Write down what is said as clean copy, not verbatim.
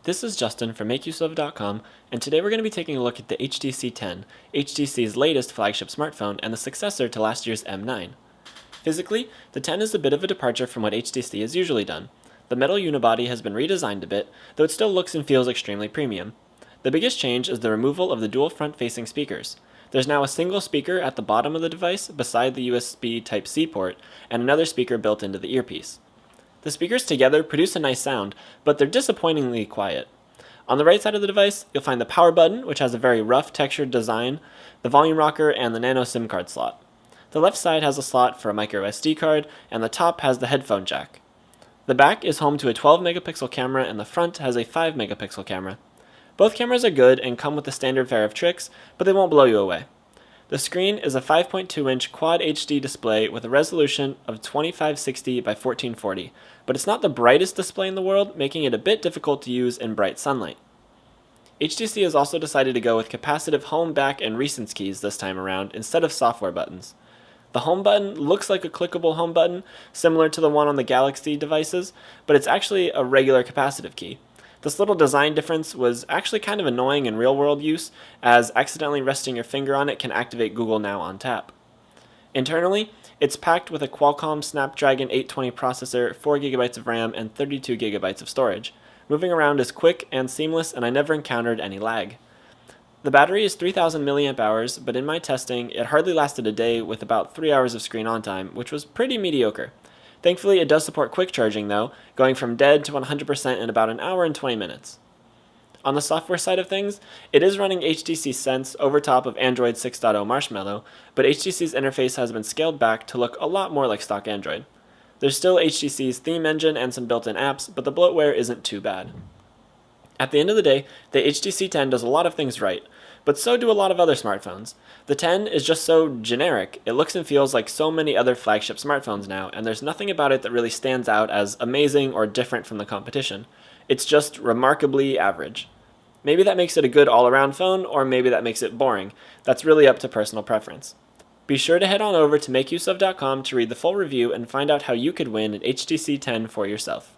This is Justin from MakeUseOf.com, and today we're going to be taking a look at the HTC 10, HTC's latest flagship smartphone and the successor to last year's M9. Physically, the 10 is a bit of a departure from what HTC has usually done. The metal unibody has been redesigned a bit, though it still looks and feels extremely premium. The biggest change is the removal of the dual front-facing speakers. There's now a single speaker at the bottom of the device beside the USB Type-C port, and another speaker built into the earpiece. The speakers together produce a nice sound, but they're disappointingly quiet. On the right side of the device, you'll find the power button, which has a very rough textured design, the volume rocker, and the nano SIM card slot. The left side has a slot for a micro SD card, and the top has the headphone jack. The back is home to a 12 megapixel camera, and the front has a 5 megapixel camera. Both cameras are good and come with the standard fare of tricks, but they won't blow you away. The screen is a 5.2-inch Quad HD display with a resolution of 2560 by 1440, but it's not the brightest display in the world, making it a bit difficult to use in bright sunlight. HTC has also decided to go with capacitive home, back, and recents keys this time around instead of software buttons. The home button looks like a clickable home button, similar to the one on the Galaxy devices, but it's actually a regular capacitive key. This little design difference was actually kind of annoying in real-world use, as accidentally resting your finger on it can activate Google Now on tap. Internally, it's packed with a Qualcomm Snapdragon 820 processor, 4GB of RAM, and 32GB of storage. Moving around is quick and seamless, and I never encountered any lag. The battery is 3000 mAh, but in my testing, it hardly lasted a day with about 3 hours of screen on time, which was pretty mediocre. Thankfully, it does support quick charging though, going from dead to 100% in about an hour and 20 minutes. On the software side of things, it is running HTC Sense over top of Android 6.0 Marshmallow, but HTC's interface has been scaled back to look a lot more like stock Android. There's still HTC's theme engine and some built-in apps, but the bloatware isn't too bad. At the end of the day, the HTC 10 does a lot of things right, but so do a lot of other smartphones. The 10 is just so generic, it looks and feels like so many other flagship smartphones now, and there's nothing about it that really stands out as amazing or different from the competition. It's just remarkably average. Maybe that makes it a good all-around phone, or maybe that makes it boring. That's really up to personal preference. Be sure to head on over to MakeUseOf.com to read the full review and find out how you could win an HTC 10 for yourself.